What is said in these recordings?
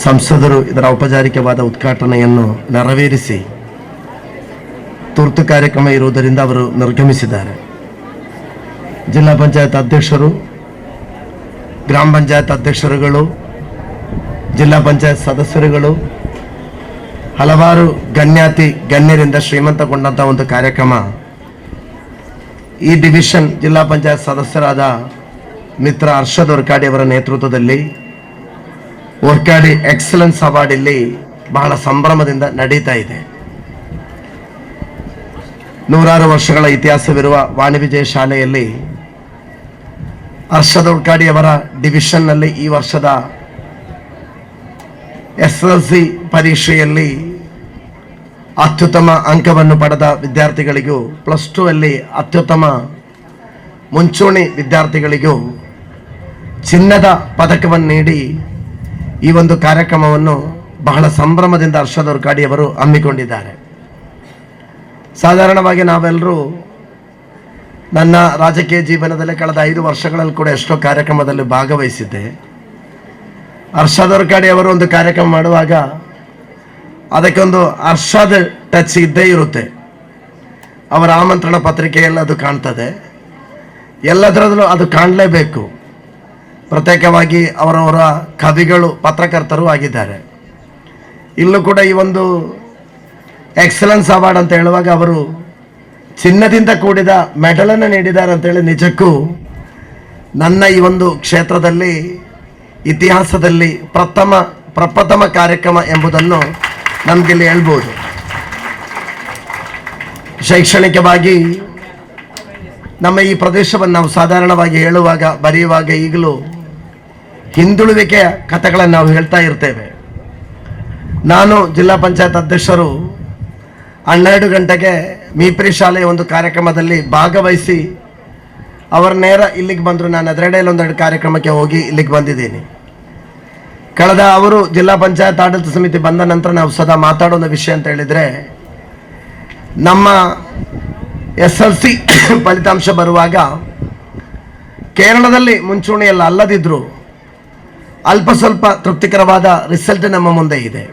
ಸಂಸದರು ಇದರ ಔಪಚಾರಿಕವಾದ ಉದ್ಘಾಟನೆಯನ್ನು ನೆರವೇರಿಸಿ ತುರ್ತು ಕಾರ್ಯಕ್ರಮ ಇರುವುದರಿಂದ ಅವರು ನಿರ್ಗಮಿಸಿದ್ದಾರೆ. ಜಿಲ್ಲಾ ಪಂಚಾಯತ್ ಅಧ್ಯಕ್ಷರು, ಗ್ರಾಮ ಪಂಚಾಯತ್ ಅಧ್ಯಕ್ಷರುಗಳು, ಜಿಲ್ಲಾ ಪಂಚಾಯತ್ ಸದಸ್ಯರುಗಳು, ಹಲವಾರು ಗಣ್ಯರಿಂದ ಶ್ರೀಮಂತಗೊಂಡಂಥ ಒಂದು ಕಾರ್ಯಕ್ರಮ. ಈ ಡಿವಿಷನ್ ಜಿಲ್ಲಾ ಪಂಚಾಯತ್ ಸದಸ್ಯರಾದ ಮಿತ್ರ ಅರ್ಷದ್ ಒರ್ಕಾಡಿ ಅವರ ನೇತೃತ್ವದಲ್ಲಿ ಒರ್ಕಾಡಿ ಎಕ್ಸಲೆನ್ಸ್ ಅವಾರ್ಡ್ ಇಲ್ಲಿ ಬಹಳ ಸಂಭ್ರಮದಿಂದ ನಡೀತಾ ಇದೆ. 100 ವರ್ಷಗಳ ಇತಿಹಾಸವಿರುವ ವಾಣಿವಿಜಯ ಶಾಲೆಯಲ್ಲಿ ಅರ್ಷದ್ ಒರ್ಕಾಡಿ ಅವರ ಡಿವಿಷನ್ನಲ್ಲಿ ಈ ವರ್ಷದ SSLC ಪರೀಕ್ಷೆಯಲ್ಲಿ ಅತ್ಯುತ್ತಮ ಅಂಕವನ್ನು ಪಡೆದ ವಿದ್ಯಾರ್ಥಿಗಳಿಗೂ, +2 ಅಲ್ಲಿ ಅತ್ಯುತ್ತಮ ಮುಂಚೂಣಿ ವಿದ್ಯಾರ್ಥಿಗಳಿಗೂ ಚಿನ್ನದ ಪದಕವನ್ನು ನೀಡಿ ಈ ಒಂದು ಕಾರ್ಯಕ್ರಮವನ್ನು ಬಹಳ ಸಂಭ್ರಮದಿಂದ ಅರ್ಷದ್ ಒರ್ಕಾಡಿ ಅವರು ಹಮ್ಮಿಕೊಂಡಿದ್ದಾರೆ. ಸಾಧಾರಣವಾಗಿ ನಾವೆಲ್ಲರೂ ನನ್ನ ರಾಜಕೀಯ ಜೀವನದಲ್ಲಿ ಕಳೆದ 5 ವರ್ಷಗಳಲ್ಲಿ ಕೂಡ ಎಷ್ಟೋ ಕಾರ್ಯಕ್ರಮದಲ್ಲಿ ಭಾಗವಹಿಸಿದ್ದೆ. ಅರ್ಷದ್ ಒರ್ಕಾಡಿ ಅವರು ಒಂದು ಕಾರ್ಯಕ್ರಮ ಮಾಡುವಾಗ ಅದಕ್ಕೊಂದು ಅರ್ಷದ್ ಟಚ್ ಇದ್ದೇ ಇರುತ್ತೆ. ಅವರ ಆಮಂತ್ರಣ ಪತ್ರಿಕೆಯಲ್ಲಿ ಅದು ಕಾಣ್ತದೆ, ಎಲ್ಲದರಲ್ಲೂ ಅದು ಕಾಣಲೇಬೇಕು. ಪ್ರತ್ಯೇಕವಾಗಿ ಅವರವರ ಕವಿಗಳು, ಪತ್ರಕರ್ತರು ಆಗಿದ್ದಾರೆ. ಇಲ್ಲೂ ಕೂಡ ಈ ಒಂದು ಎಕ್ಸಲೆನ್ಸ್ ಅವಾರ್ಡ್ ಅಂತ ಹೇಳುವಾಗ ಅವರು ಚಿನ್ನದಿಂದ ಕೂಡಿದ ಮೆಡಲನ್ನು ನೀಡಿದ್ದಾರೆ ಅಂತೇಳಿ ನಿಜಕ್ಕೂ ನನ್ನ ಈ ಒಂದು ಕ್ಷೇತ್ರದಲ್ಲಿ ಇತಿಹಾಸದಲ್ಲಿ ಪ್ರಪ್ರಥಮ ಕಾರ್ಯಕ್ರಮ ಎಂಬುದನ್ನು ನಮಗಿಲ್ಲಿ ಹೇಳ್ಬೋದು. ಶೈಕ್ಷಣಿಕವಾಗಿ ನಮ್ಮ ಈ ಪ್ರದೇಶವನ್ನು ನಾವು ಸಾಧಾರಣವಾಗಿ ಹೇಳುವಾಗ, ಬರೆಯುವಾಗ ಈಗಲೂ ಹಿಂದುಳುವಿಕೆಯ ಕಥೆಗಳನ್ನು ನಾವು ಹೇಳ್ತಾ ಇರ್ತೇವೆ. ನಾನು ಜಿಲ್ಲಾ ಪಂಚಾಯತ್ ಅಧ್ಯಕ್ಷರು 12 ಗಂಟೆಗೆ ಮೀಪ್ರಿ ಶಾಲೆಯ ಒಂದು ಕಾರ್ಯಕ್ರಮದಲ್ಲಿ ಭಾಗವಹಿಸಿ ಅವರು ನೇರ ಇಲ್ಲಿಗೆ ಬಂದರು. ನಾನು ಎದುರುಗಡೆಯಲ್ಲಿ 1-2 ಕಾರ್ಯಕ್ರಮಕ್ಕೆ ಹೋಗಿ ಇಲ್ಲಿಗೆ ಬಂದಿದ್ದೀನಿ. ಕಳೆದ ಅವರು ಜಿಲ್ಲಾ ಪಂಚಾಯತ್ ಆಡಳಿತ ಸಮಿತಿ ಬಂದ ನಂತರ ನಾವು ಸದಾ ಮಾತಾಡೋ ಒಂದು ವಿಷಯ ಅಂತ ಹೇಳಿದರೆ, ನಮ್ಮ SSLC ಫಲಿತಾಂಶ ಬರುವಾಗ ಕೇರಳದಲ್ಲಿ ಮುಂಚೂಣಿಯಲ್ಲಿ ಅಲ್ಲದಿದ್ದರೂ ಅಲ್ಪ ಸ್ವಲ್ಪ ತೃಪ್ತಿಕರವಾದ ರಿಸಲ್ಟ್ ನಮ್ಮ ಮುಂದೆ ಇದೆ.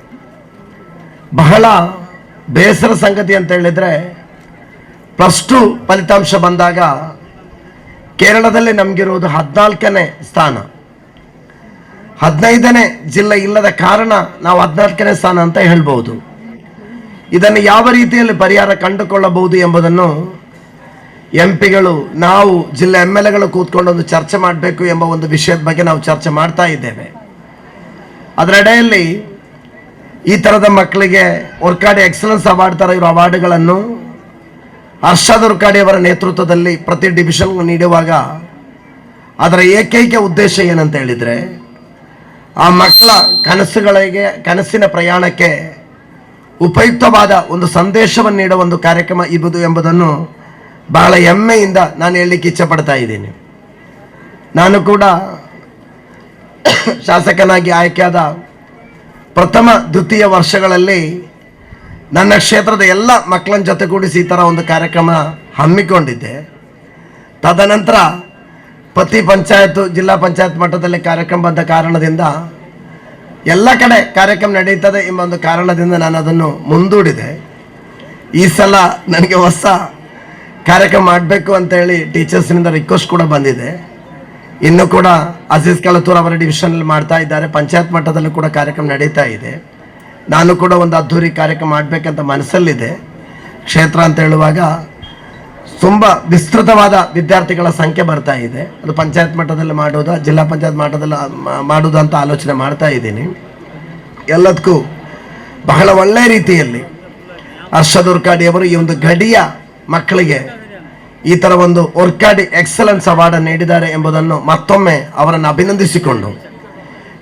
ಬಹಳ ಬೇಸರ ಸಂಗತಿ ಅಂತ ಹೇಳಿದರೆ, +2 ಫಲಿತಾಂಶ ಬಂದಾಗ ಕೇರಳದಲ್ಲಿ ನಮಗಿರುವುದು 14ನೇ ಸ್ಥಾನ. 15ನೇ ಜಿಲ್ಲೆ ಇಲ್ಲದ ಕಾರಣ ನಾವು 14ನೇ ಸ್ಥಾನ ಅಂತ ಹೇಳ್ಬೋದು. ಇದನ್ನು ಯಾವ ರೀತಿಯಲ್ಲಿ ಪರಿಹಾರ ಕಂಡುಕೊಳ್ಳಬಹುದು ಎಂಬುದನ್ನು MP ಗಳು, ನಾವು ಜಿಲ್ಲೆ MLAಗಳು ಕೂತ್ಕೊಂಡು ಒಂದು ಚರ್ಚೆ ಮಾಡಬೇಕು ಎಂಬ ಒಂದು ವಿಷಯದ ಬಗ್ಗೆ ನಾವು ಚರ್ಚೆ ಮಾಡ್ತಾ ಇದ್ದೇವೆ. ಅದರಡೆಯಲ್ಲಿ ಈ ಥರದ ಮಕ್ಕಳಿಗೆ ಒರ್ಕಾಡಿ ಎಕ್ಸಲೆನ್ಸ್ ಅವಾರ್ಡ್ ಥರ ಇರೋ ಅವಾರ್ಡ್ಗಳನ್ನು ಅರ್ಷದ್ ಒರ್ಕಾಡಿ ಅವರ ನೇತೃತ್ವದಲ್ಲಿ ಪ್ರತಿ ಡಿವಿಷನ್ಗೂ ನೀಡುವಾಗ ಅದರ ಏಕೈಕ ಉದ್ದೇಶ ಏನಂತ ಹೇಳಿದರೆ, ಆ ಮಕ್ಕಳ ಕನಸಿನ ಪ್ರಯಾಣಕ್ಕೆ ಉಪಯುಕ್ತವಾದ ಒಂದು ಸಂದೇಶವನ್ನು ನೀಡುವ ಒಂದು ಕಾರ್ಯಕ್ರಮ ಇರುವುದು ಎಂಬುದನ್ನು ಬಹಳ ಹೆಮ್ಮೆಯಿಂದ ನಾನು ಹೇಳಲಿಕ್ಕೆ ಇಚ್ಛೆ ಪಡ್ತಾ ಇದ್ದೀನಿ. ನಾನು ಕೂಡ ಶಾಸಕನಾಗಿ ಆಯ್ಕೆಯಾದ ಪ್ರಥಮ ದ್ವಿತೀಯ ವರ್ಷಗಳಲ್ಲಿ ನನ್ನ ಕ್ಷೇತ್ರದ ಎಲ್ಲ ಮಕ್ಕಳನ್ನ ಜೊತೆಗೂಡಿಸಿ ಈ ಥರ ಒಂದು ಕಾರ್ಯಕ್ರಮ ಹಮ್ಮಿಕೊಂಡಿದ್ದೆ. ತದನಂತರ ಪ್ರತಿ ಪಂಚಾಯತ್, ಜಿಲ್ಲಾ ಪಂಚಾಯತ್ ಮಟ್ಟದಲ್ಲಿ ಕಾರ್ಯಕ್ರಮ ಬಂದ ಕಾರಣದಿಂದ ಎಲ್ಲ ಕಡೆ ಕಾರ್ಯಕ್ರಮ ನಡೀತದೆ ಎಂಬ ಒಂದು ಕಾರಣದಿಂದ ನಾನು ಅದನ್ನು ಮುಂದೂಡಿದೆ. ಈ ಸಲ ನನಗೆ ಹೊಸ ಕಾರ್ಯಕ್ರಮ ಮಾಡಬೇಕು ಅಂತೇಳಿ ಟೀಚರ್ಸ್ನಿಂದ ರಿಕ್ವೆಸ್ಟ್ ಕೂಡ ಬಂದಿದೆ. ಇನ್ನೂ ಕೂಡ ಅಜೀಜ್ ಕಳತೂರ್ ಅವರ ಡಿವಿಷನಲ್ಲಿ ಮಾಡ್ತಾ ಇದ್ದಾರೆ. ಪಂಚಾಯತ್ ಮಟ್ಟದಲ್ಲೂ ಕೂಡ ಕಾರ್ಯಕ್ರಮ ನಡೀತಾ ಇದೆ. ನಾನು ಕೂಡ ಒಂದು ಅದ್ಧೂರಿ ಕಾರ್ಯಕ್ರಮ ಮಾಡಬೇಕಂತ ಮನಸ್ಸಲ್ಲಿದೆ. ಕ್ಷೇತ್ರ ಅಂತ ಹೇಳುವಾಗ ತುಂಬ ವಿಸ್ತೃತವಾದ ವಿದ್ಯಾರ್ಥಿಗಳ ಸಂಖ್ಯೆ ಬರ್ತಾ ಇದೆ. ಅದು ಪಂಚಾಯತ್ ಮಟ್ಟದಲ್ಲಿ ಮಾಡೋದು, ಜಿಲ್ಲಾ ಪಂಚಾಯತ್ ಮಟ್ಟದಲ್ಲಿ ಮಾಡೋದು ಅಂತ ಆಲೋಚನೆ ಮಾಡ್ತಾ ಇದ್ದೀನಿ. ಎಲ್ಲದಕ್ಕೂ ಬಹಳ ಒಳ್ಳೆಯ ರೀತಿಯಲ್ಲಿ ಅರ್ಷದ್ ಒರ್ಕಾಡಿ ಅವರು ಈ ಒಂದು ಗಡಿಯ ಮಕ್ಕಳಿಗೆ ಈ ಥರ ಒಂದು ಒರ್ಕಾಡಿ ಎಕ್ಸಲೆನ್ಸ್ ಅವಾರ್ಡ್ ನೀಡಿದ್ದಾರೆ ಎಂಬುದನ್ನು ಮತ್ತೊಮ್ಮೆ ಅವರನ್ನು ಅಭಿನಂದಿಸಿಕೊಂಡು,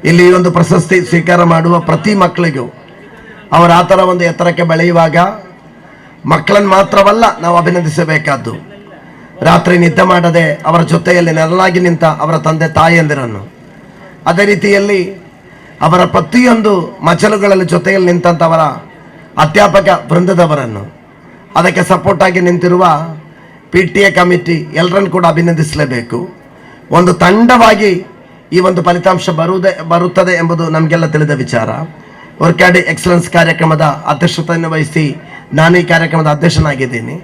ಇಲ್ಲಿ ಈ ಒಂದು ಪ್ರಶಸ್ತಿ ಸ್ವೀಕಾರ ಮಾಡುವ ಪ್ರತಿ ಮಕ್ಕಳಿಗೂ ಅವರು ಆ ಥರ ಒಂದು ಎತ್ತರಕ್ಕೆ ಬೆಳೆಯುವಾಗ ಮಕ್ಕಳನ್ನು ಮಾತ್ರವಲ್ಲ ನಾವು ಅಭಿನಂದಿಸಬೇಕಾದ್ದು, ರಾತ್ರಿ ನಿದ್ದೆ ಮಾಡದೆ ಅವರ ಜೊತೆಯಲ್ಲಿ ನೆರಳಾಗಿ ನಿಂತ ಅವರ ತಂದೆ ತಾಯಿಯಂದಿರನ್ನು, ಅದೇ ರೀತಿಯಲ್ಲಿ ಅವರ ಪ್ರತಿಯೊಂದು ಮಜಲುಗಳಲ್ಲಿ ಜೊತೆಯಲ್ಲಿ ನಿಂತಂಥವರ ಅಧ್ಯಾಪಕ ವೃಂದದವರನ್ನು, ಅದಕ್ಕೆ ಸಪೋರ್ಟ್ ಆಗಿ ನಿಂತಿರುವ PTA ಕಮಿಟಿ ಎಲ್ಲರನ್ನು ಕೂಡ ಅಭಿನಂದಿಸಲೇಬೇಕು. ಒಂದು ತಂಡವಾಗಿ ಈ ಒಂದು ಫಲಿತಾಂಶ ಬರುತ್ತದೆ ಎಂಬುದು ನಮಗೆಲ್ಲ ತಿಳಿದ ವಿಚಾರ. ಒರ್ಕ್ಯಾಡಿ ಎಕ್ಸಲೆನ್ಸ್ ಕಾರ್ಯಕ್ರಮದ ಅಧ್ಯಕ್ಷತೆಯನ್ನು ವಹಿಸಿ ನಾನು ಈ ಕಾರ್ಯಕ್ರಮದ ಅಧ್ಯಕ್ಷನಾಗಿದ್ದೀನಿ.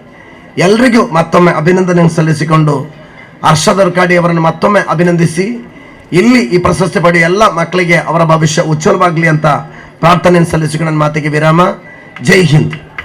ಎಲ್ರಿಗೂ ಮತ್ತೊಮ್ಮೆ ಅಭಿನಂದನೆಯನ್ನು ಸಲ್ಲಿಸಿಕೊಂಡು ಹರ್ಷದ್ ಒರ್ಕ್ಯಾಡಿ ಅವರನ್ನು ಮತ್ತೊಮ್ಮೆ ಅಭಿನಂದಿಸಿ ಇಲ್ಲಿ ಈ ಪ್ರಶಸ್ತಿ ಪಡೆಯುವ ಎಲ್ಲ ಮಕ್ಕಳಿಗೆ ಅವರ ಭವಿಷ್ಯ ಉಜ್ವಲವಾಗಲಿ ಅಂತ ಪ್ರಾರ್ಥನೆಯನ್ನು ಸಲ್ಲಿಸಿಕೊಂಡು ನನ್ನ ಮಾತಿಗೆ ವಿರಾಮ. ಜೈ ಹಿಂದ್.